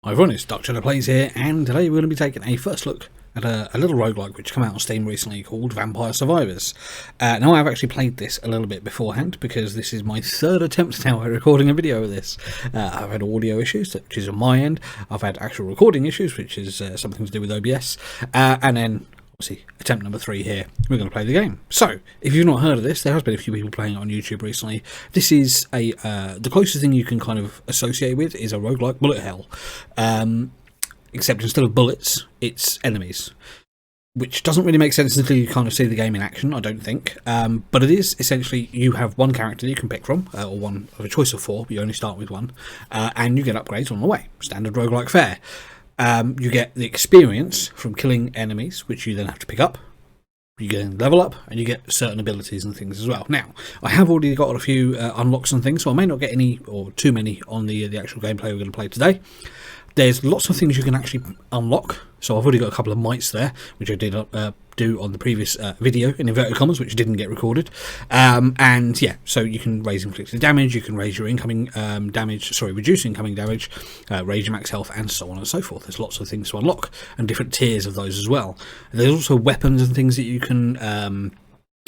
Hi everyone, it's Dr. Plays here, and today we're going to be taking a first look at a little roguelike which came out on Steam recently called Vampire Survivors. Now I've actually played this a little bit beforehand because this is my third attempt now at recording a video of this. I've had audio issues, which is on my end. I've had actual recording issues, which is something to do with OBS, and then obviously attempt number 3 here. We're going to play the game. So if you've not heard of this, there has been a few people playing it on YouTube recently. This is a the closest thing you can kind of associate with is a roguelike bullet hell, except instead of bullets it's enemies, which doesn't really make sense until you kind of see the game in action, I don't think. But it is essentially you have one character you can pick from, or one of a choice of 4, but you only start with one, and you get upgrades on the way. Standard roguelike fare. You get the experience from killing enemies, which you then have to pick up. You get level up, and you get certain abilities and things as well. Now, I have already got a few unlocks and things, so I may not get any or too many on the actual gameplay we're going to play today. There's lots of things you can actually unlock. So I've already got a couple of mites there, which I did do on the previous video, in inverted commas, which didn't get recorded. And yeah, so you can raise inflicted damage, you can raise your incoming damage, reduce incoming damage, raise your max health, and so on and so forth. There's lots of things to unlock, and different tiers of those as well. There's also weapons and things that you can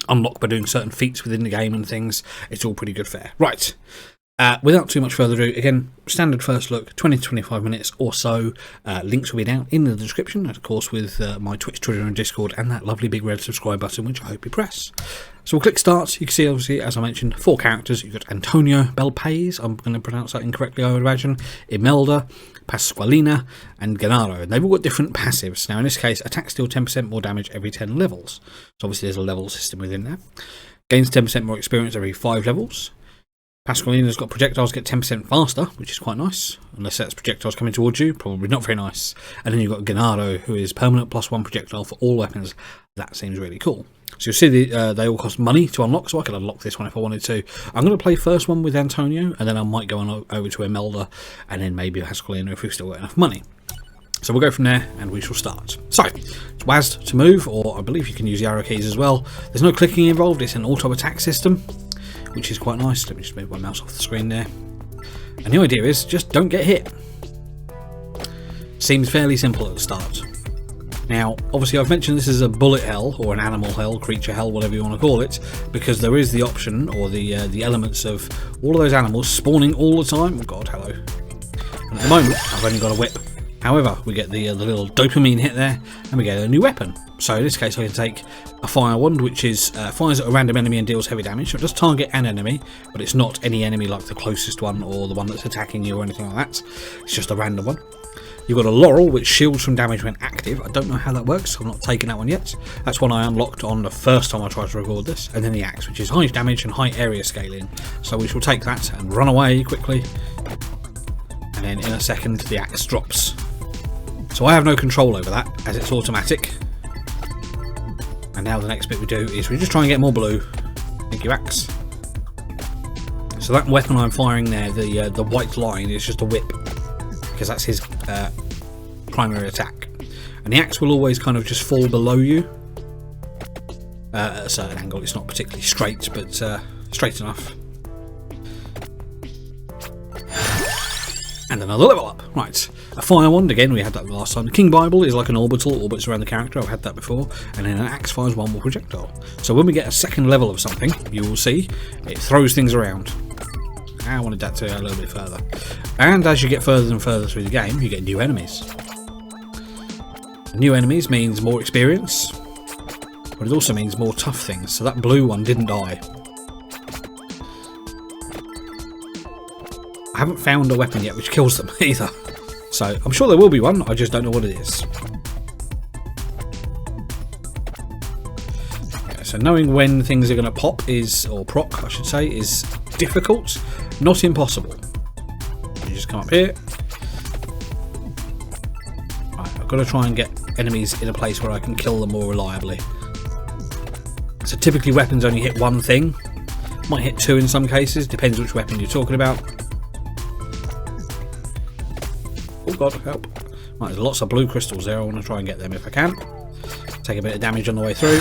unlock by doing certain feats within the game and things. It's all pretty good fare. Right. Without too much further ado, again, standard first look, 20 to 25 minutes or so. Links will be down in the description, and of course with my Twitch, Twitter and Discord, and that lovely big red subscribe button, which I hope you press. So we'll click start. You can see, obviously, as I mentioned, 4 characters. You've got Antonio Belpays, I'm going to pronounce that incorrectly, I would imagine, Imelda, Pasqualina, and Gennaro. And they've all got different passives. Now, in this case, attacks deal 10% more damage every 10 levels. So obviously there's a level system within there. Gains 10% more experience every 5 levels. Pasqualina's got projectiles get 10% faster, which is quite nice. Unless that's projectiles coming towards you, probably not very nice. And then you've got Gennaro, who is permanent +1 projectile for all weapons. That seems really cool. So you'll see they all cost money to unlock, so I could unlock this one if I wanted to. I'm going to play first one with Antonio, and then I might go on over to Imelda, and then maybe Pasqualina if we've still got enough money. So we'll go from there, and we shall start. So, it's WASD to move, or I believe you can use the arrow keys as well. There's no clicking involved, it's an auto-attack system, which is quite nice. Let me just move my mouse off the screen there. And the idea is just don't get hit. Seems fairly simple at the start. Now, obviously I've mentioned this is a bullet hell, or an animal hell, creature hell, whatever you want to call it, because there is the option, or the elements of all of those animals spawning all the time. Oh god, hello. And at the moment, I've only got a whip. However, we get the little dopamine hit there, and we get a new weapon. So in this case I can take a fire wand, which is fires at a random enemy and deals heavy damage. So it does target an enemy, but it's not any enemy like the closest one or the one that's attacking you or anything like that. It's just a random one. You've got a laurel, which shields from damage when active. I don't know how that works, I've not taken that one yet. That's one I unlocked on the first time I tried to record this. And then the axe, which is high damage and high area scaling. So we shall take that and run away quickly. And then in a second the axe drops. So I have no control over that, as it's automatic. And now the next bit we do is we just try and get more blue. Thank you, axe. So that weapon I'm firing there, the white line, is just a whip, because that's his primary attack. And the axe will always kind of just fall below you at a certain angle. It's not particularly straight, but straight enough. And another level up. Right, a fire wand, again, we had that last time. The King Bible is like an orbital, orbits around the character, I've had that before. And then an axe fires 1 more projectile. So when we get a second level of something, you will see it throws things around. I wanted that to go a little bit further. And as you get further and further through the game, you get new enemies. New enemies means more experience, but it also means more tough things. So that blue one didn't die. I haven't found a weapon yet which kills them either. So I'm sure there will be one, I just don't know what it is. Okay, so knowing when things are going to pop is, or proc I should say, is difficult, not impossible. You just come up here. Right, I've got to try and get enemies in a place where I can kill them more reliably. So typically weapons only hit one thing. Might hit 2 in some cases, depends which weapon you're talking about. Oh god, help. Right, there's lots of blue crystals there, I want to try and get them if I can. Take a bit of damage on the way through.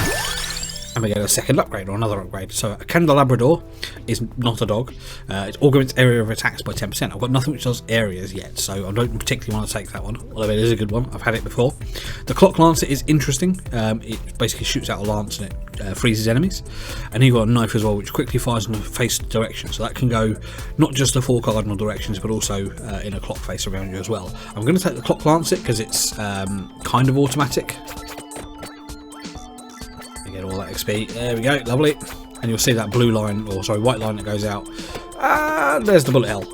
and we get a second upgrade or another upgrade. So a Candelabrador is not a dog. It augments area of attacks by 10%. I've got nothing which does areas yet, so I don't particularly want to take that one, although it is a good one. I've had it before. The Clock Lancer is interesting. It basically shoots out a lance and it freezes enemies. And you've got a knife as well, which quickly fires in a face direction, so that can go not just the 4 cardinal directions, but also in a clock face around you as well. I'm going to take the Clock Lancer because it's kind of automatic. Get all that XP. There we go, lovely. And you'll see that blue line, or sorry, white line that goes out. There's the bullet hell.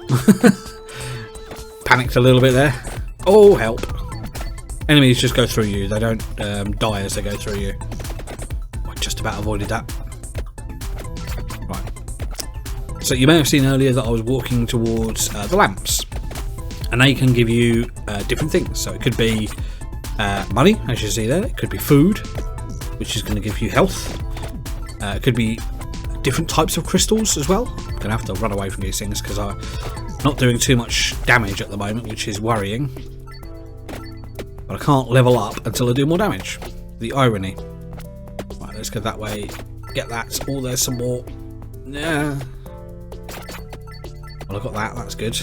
Panicked a little bit there. Oh, help. Enemies just go through you. They don't die as they go through you. I just about avoided that. Right. So you may have seen earlier that I was walking towards the lamps. And they can give you different things. So it could be money, as you see there. It could be food, which is going to give you health. It could be different types of crystals as well. I'm going to have to run away from these things because I'm not doing too much damage at the moment, which is worrying. But I can't level up until I do more damage. The irony. Right, let's go that way. Get that. Oh, there's some more. Yeah. Well, I got that. That's good.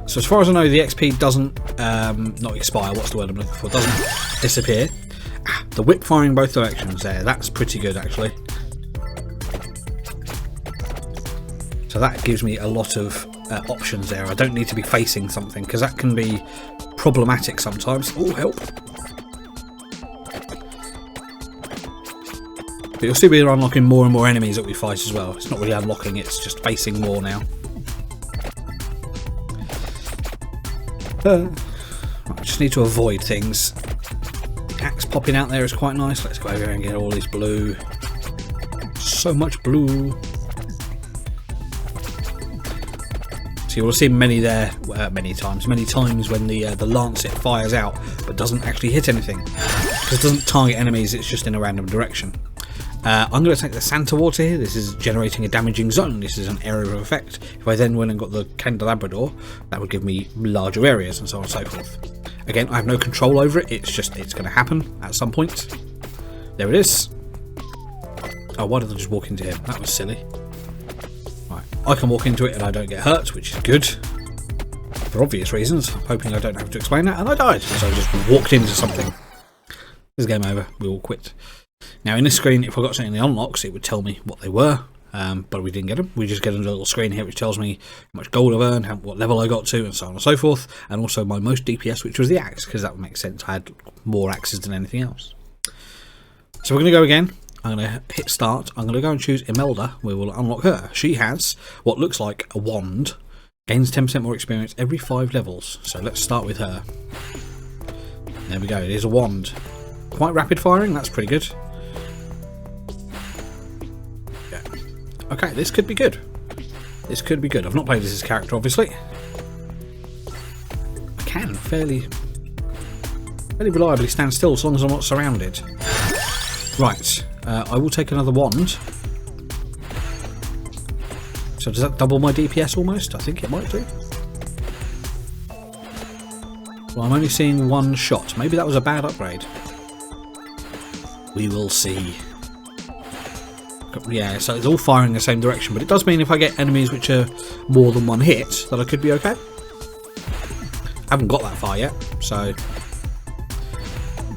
So as far as I know, the XP doesn't not expire. What's the word I'm looking for? Doesn't disappear. The whip firing both directions there. That's pretty good actually. So that gives me a lot of options there. I don't need to be facing something because that can be problematic sometimes. Oh, help! But you'll see we're unlocking more and more enemies that we fight as well. It's not really unlocking; it's just facing more now. I just need to avoid things. The axe popping out there is quite nice. Let's go over here and get all this blue. So much blue. So you will see many there, many times when the lancet fires out, but doesn't actually hit anything because it doesn't target enemies. It's just in a random direction. I'm going to take the Santa Water here. This is generating a damaging zone. This is an area of effect. If I then went and got the Candelabrador, that would give me larger areas and so on and so forth. Again, I have no control over it. It's going to happen at some point. There it is. Oh, why did I just walk into him? That was silly. Right, I can walk into it and I don't get hurt, which is good. For obvious reasons. I'm hoping I don't have to explain that. And I died. So I just walked into something. This is game over. We all quit. Now in this screen, if I got something in the unlocks, it would tell me what they were, but we didn't get them. We just get a little screen here which tells me how much gold I've earned, what level I got to, and so on and so forth, and also my most DPS, which was the axe, because that would make sense. I had more axes than anything else. So we're going to go again. I'm going to hit start. I'm going to go and choose Imelda. We will unlock her. She has what looks like a wand, gains 10% more experience every 5 levels. So let's start with her. There we go. It is a wand. Quite rapid firing. That's pretty good. Okay, this could be good. This could be good. I've not played as this character, obviously. I can fairly reliably stand still as long as I'm not surrounded. Right, I will take another wand. So does that double my DPS almost? I think it might do. Well, I'm only seeing one shot. Maybe that was a bad upgrade. We will see. Yeah, so it's all firing in the same direction, but it does mean if I get enemies which are more than one hit, that I could be okay. I haven't got that far yet, so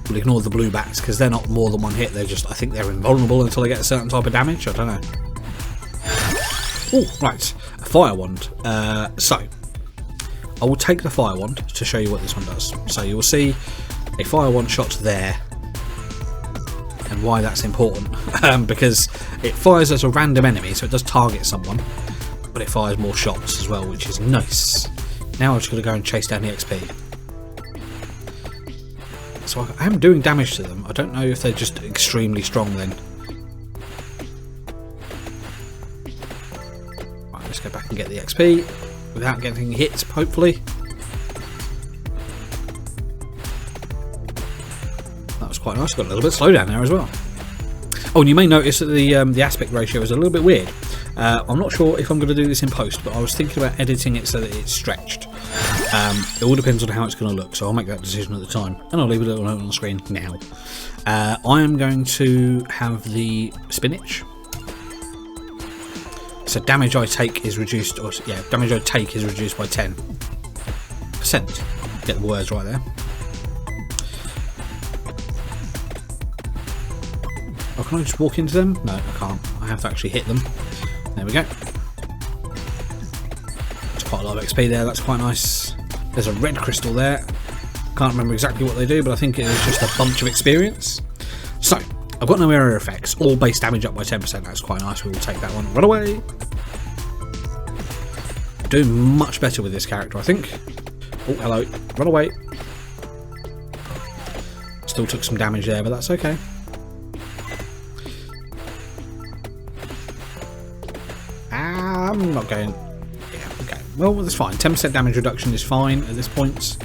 we'll ignore the blue bats because they're not more than one hit. They're just, I think they're invulnerable until they get a certain type of damage. I don't know. Oh, right, a fire wand. So I will take the fire wand to show you what this one does. So you will see a fire wand shot there. And why that's important, because it fires as a random enemy, so it does target someone, but it fires more shots as well, which is nice. Now I've just got to go and chase down the XP. So I am doing damage to them. I don't know if they're just extremely strong then. Right, let's go back and get the XP without getting hit, hopefully. Quite nice. Got a little bit slow down there as well. Oh, and you may notice that the aspect ratio is a little bit weird. I'm not sure if I'm going to do this in post, but I was thinking about editing it so that it's stretched. It all depends on how it's going to look, so I'll make that decision at the time, and I'll leave a little note on the screen now. I am going to have the spinach. So damage I take is reduced, or yeah, damage I take is reduced by 10%. Get the words right there. Oh, can I just walk into them? No, I can't. I have to actually hit them. There we go. There's quite a lot of XP there, that's quite nice. There's a red crystal there. Can't remember exactly what they do, but I think it is just a bunch of experience. So, I've got no area effects. All base damage up by 10%, that's quite nice. We will take that one. Run away! Doing much better with this character, I think. Oh, hello. Run away. Still took some damage there, but that's okay. I'm not going... Yeah, okay. Well, that's fine. 10% damage reduction is fine at this point.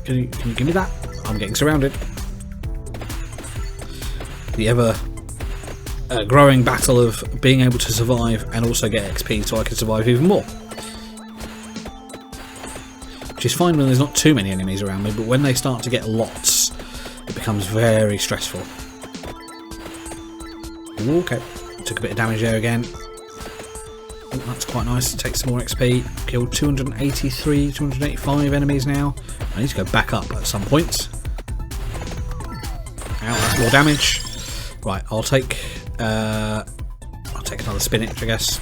Can you give me that? I'm getting surrounded. The ever growing battle of being able to survive and also get XP so I can survive even more. Which is fine when there's not too many enemies around me, but when they start to get lots, it becomes very stressful. Okay, took a bit of damage there again. Oh, that's quite nice. Take some more XP. Killed 283, 285 enemies now. I need to go back up at some point. Ow, that's more damage. Right, I'll take another spinach, I guess.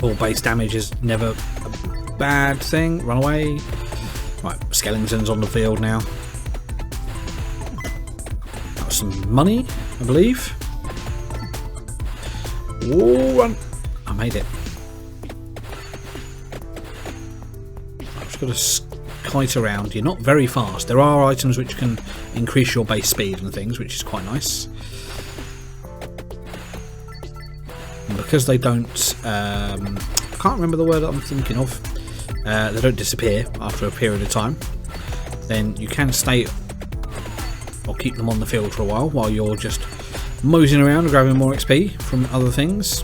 All base damage is never a bad thing. Run away. Right, skeletons on the field now. That was some money, I believe. Oh, run! I made it. I've just got to kite around. You're not very fast. There are items which can increase your base speed and things, which is quite nice. And because they don't... I can't remember the word that I'm thinking of. They don't disappear after a period of time. Then you can stay or keep them on the field for a while you're just moseying around and grabbing more XP from other things.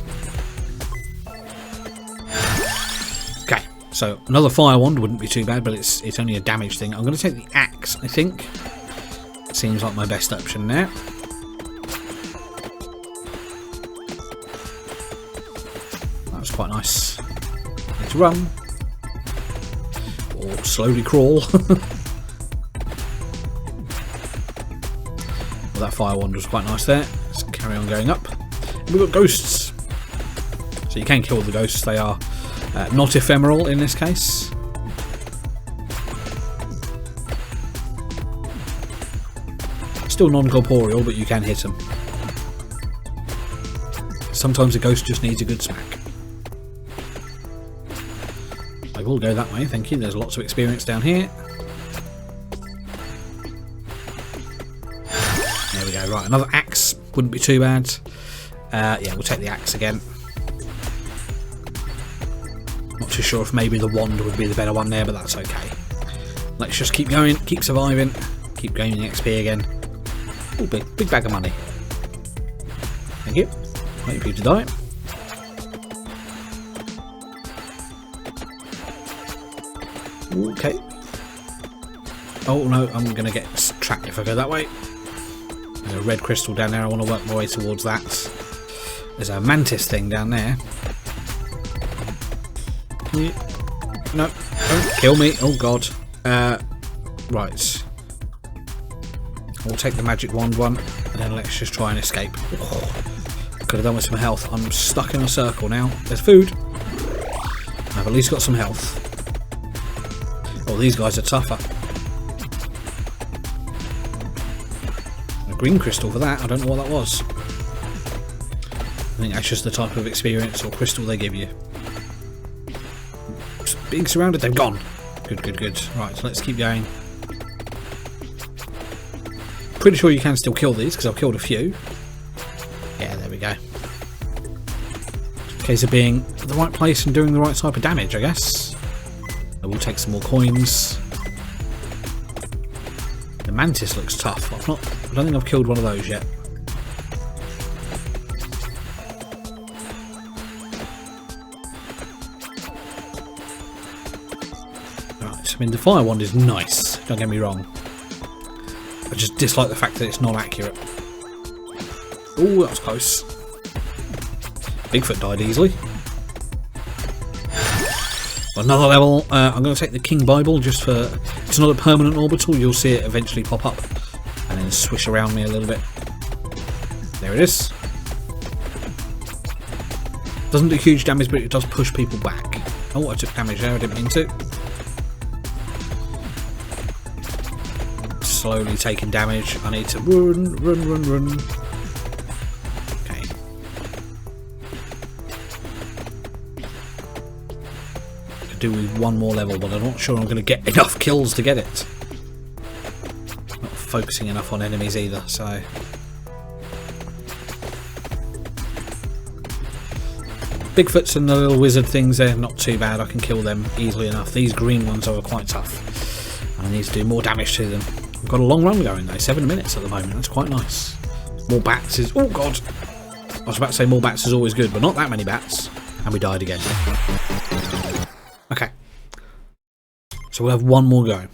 Okay, so another fire wand wouldn't be too bad, but it's only a damage thing. I'm going to take the axe, I think. Seems like my best option now. That was quite nice. Need to run. Or slowly crawl. Well, that fire wand was quite nice there. Let's carry on going up. And we've got ghosts. So you can kill the ghosts. They are not ephemeral in this case. Still non-corporeal, but you can hit them. Sometimes a ghost just needs a good smack. I will go that way, thank you. There's lots of experience down here. There we go. Right, another axe wouldn't be too bad. Yeah, we'll take the axe again. Not too sure if maybe the wand would be the better one there, but that's okay. Let's just keep going, keep surviving, keep gaining XP again. Oh, big bag of money. Thank you. Waiting for you to die. Okay. Oh no, I'm going to get trapped if I go that way. There's a red crystal down there. I want to work my way towards that. There's a mantis thing down there. No, don't kill me. Oh god. Right. We'll take the magic wand one, and then let's just try and escape. Oh, could have done with some health. I'm stuck in a circle now. There's food. I've at least got some health. Oh, these guys are tougher. A green crystal for that. I don't know what that was. I think that's just the type of experience or crystal they give you. Just being surrounded, they've gone. Good, good, good. Right, so let's keep going. Pretty sure you can still kill these because I've killed a few. Yeah, there we go. Case of being at the right place and doing the right type of damage, I guess. I will take some more coins. The mantis looks tough. I don't think I've killed one of those yet. Right, I mean the fire wand is nice, don't get me wrong. I just dislike the fact that it's not accurate. Oh, that was close. Bigfoot died easily. Another level. I'm going to take the King Bible just for... It's not a permanent orbital, you'll see it eventually pop up and then swish around me a little bit. There it is. Doesn't do huge damage, but it does push people back. Oh, I took damage there, I didn't mean to. Slowly taking damage. I need to run. Okay. Could do with one more level, but I'm not sure I'm going to get enough kills to get it. Not focusing enough on enemies either, so... Bigfoots and the little wizard things, they're not too bad. I can kill them easily enough. These green ones are quite tough. And I need to do more damage to them. I've got a long run going though, 7 minutes at the moment. That's quite nice. More bats is... Oh god! I was about to say more bats is always good, but not that many bats. And we died again. Okay. So we'll have one more go.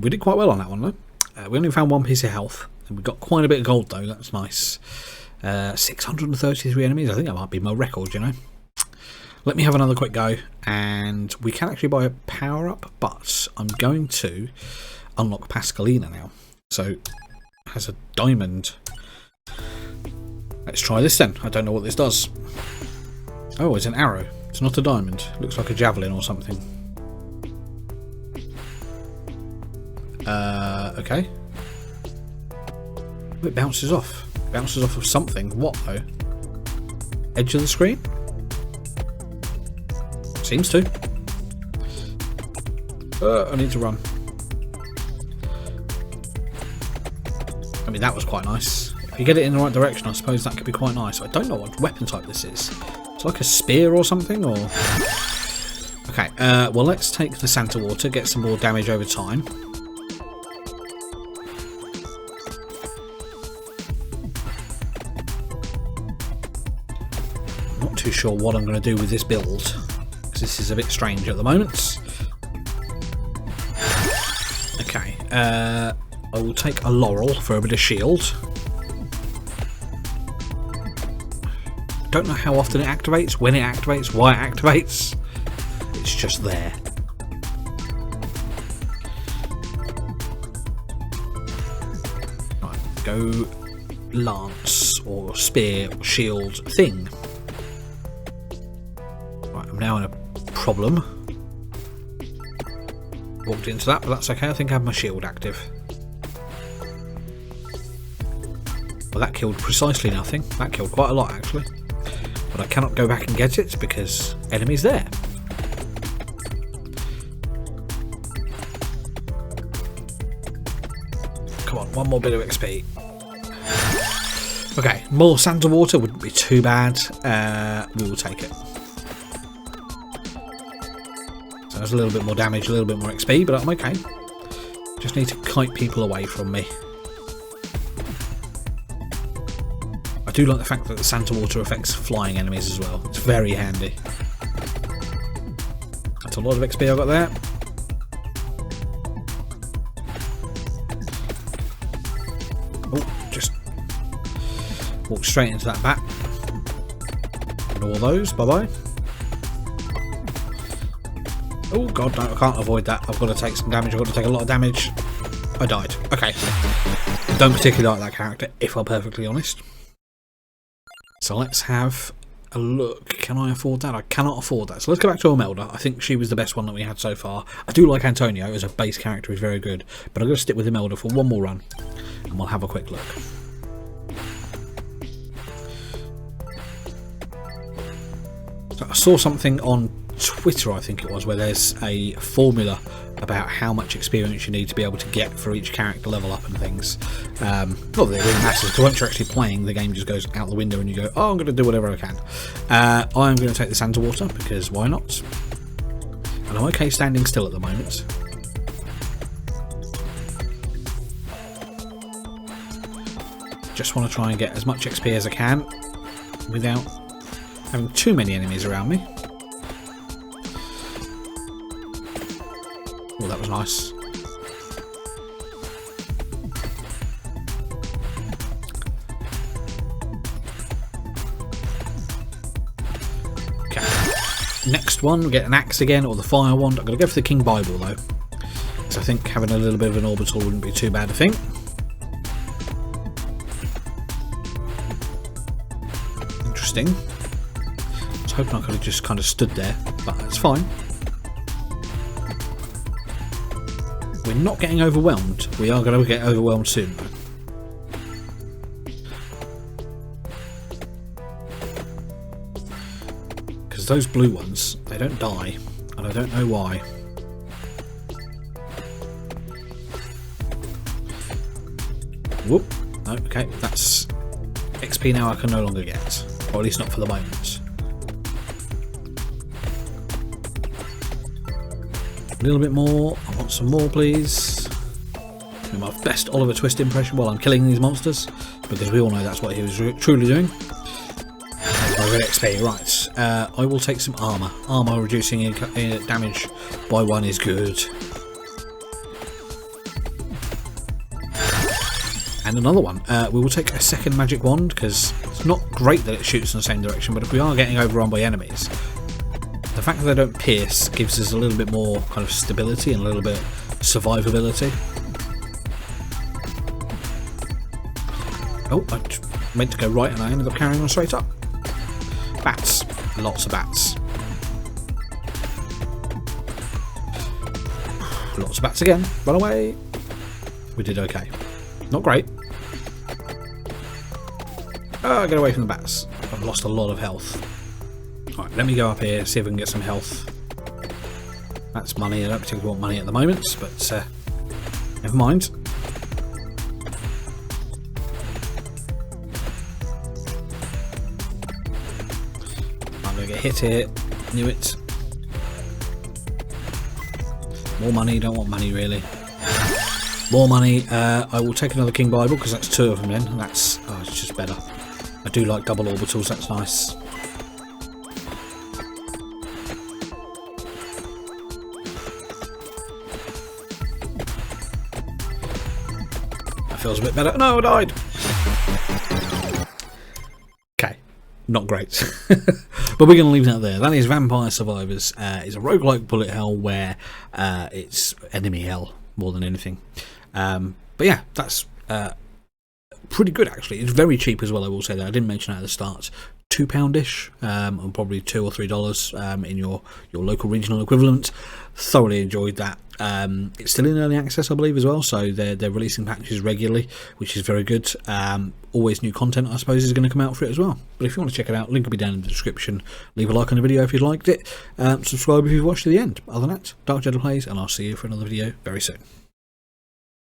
We did quite well on that one though. We only found one piece of health. And we got quite a bit of gold though, that's nice. 633 enemies, I think that might be my record, you know. Let me have another quick go, and we can actually buy a power up, but I'm going to unlock Pascalina now. So, it has a diamond. Let's try this then. I don't know what this does. Oh, it's an arrow. It's not a diamond. Looks like a javelin or something. Okay. It bounces off. It bounces off of something. What though? Edge of the screen? Seems to. I need to run. I mean, that was quite nice. If you get it in the right direction, I suppose that could be quite nice. I don't know what weapon type this is. It's like a spear or something, or... Okay, well, let's take the Santa Water, get some more damage over time. I'm not too sure what I'm going to do with this build. This is a bit strange at the moment. Okay, I will take a laurel for a bit of shield. Don't know how often it activates, when it activates, why it activates. It's just there. Right, go lance or spear or shield thing. Right, I'm now in a problem. Walked into that, but that's okay. I think I have my shield active. Well, that killed precisely nothing. That killed quite a lot, actually. But I cannot go back and get it because enemies there. Come on, one more bit of XP. Okay, more Santa Water wouldn't be too bad. We will take it. So there's a little bit more damage, a little bit more XP, but I'm okay. Just need to kite people away from me. I do like the fact that the Santa Water affects flying enemies as well. It's very handy. That's a lot of XP I got there. Oh, just walk straight into that bat. And all those, bye-bye. Oh god, no, I can't avoid that. I've got to take some damage, I've got to take a lot of damage. I died. Okay. Don't particularly like that character, if I'm perfectly honest. So let's have a look. Can I afford that? I cannot afford that. So let's go back to Imelda. I think she was the best one that we had so far. I do like Antonio as a base character, he's very good. But I'm going to stick with Imelda for one more run. And we'll have a quick look. So I saw something on Twitter, I think it was, where there's a formula about how much experience you need to be able to get for each character level up and things. Not that it really matters, because once you're actually playing, the game just goes out the window and you go, oh, I'm going to do whatever I can. I'm going to take the Santa Water, because why not? And I'm okay standing still at the moment. Just want to try and get as much XP as I can without having too many enemies around me. Oh, that was nice. Okay. Next one, we get an axe again, or the fire wand. I'm going to go for the King Bible though, because I think having a little bit of an orbital wouldn't be too bad a thing. Interesting. I was hoping I could have just kind of stood there, but that's fine. We're not getting overwhelmed. We are going to get overwhelmed soon though. Because those blue ones, they don't die, and I don't know why. Whoop. Oh, okay, that's XP now I can no longer get. Or at least not for the moment. A little bit more. I want some more, please. Do my best Oliver Twist impression while I'm killing these monsters, because we all know that's what he was truly doing. Red XP, right. I will take some armour. Armour reducing damage by 1 is good. And another one. We will take a second magic wand, because it's not great that it shoots in the same direction, but if we are getting overrun by enemies, the fact that they don't pierce gives us a little bit more kind of stability and a little bit of survivability. Oh, I meant to go right and I ended up carrying on straight up. Bats. Lots of bats. Lots of bats again. Run away. We did okay. Not great. Oh, get away from the bats. I've lost a lot of health. Alright, let me go up here, see if we can get some health. That's money. I don't particularly want money at the moment, but never mind. I'm going to get hit here. Knew it. More money. Don't want money really. More money. I will take another King Bible because that's 2 of them then. That's it's just better. I do like double orbitals. That's nice. That feels a bit better. No, I died. Okay, not great. But we're going to leave that there. That is Vampire Survivors. It's a roguelike bullet hell where it's enemy hell more than anything. But yeah, that's pretty good actually. It's very cheap as well, I will say that. I didn't mention that at the start. £2-ish, and probably $2 or $3 in your local regional equivalent. Thoroughly enjoyed that. It's still in early access, I believe, as well, so they're releasing patches regularly, which is very good. Always new content, I suppose, is going to come out for it as well. But if you want to check it out, link will be down in the description. Leave a like on the video if you liked it. Subscribe if you've watched to the end. Other than that, Dark Jedi Plays, and I'll see you for another video very soon.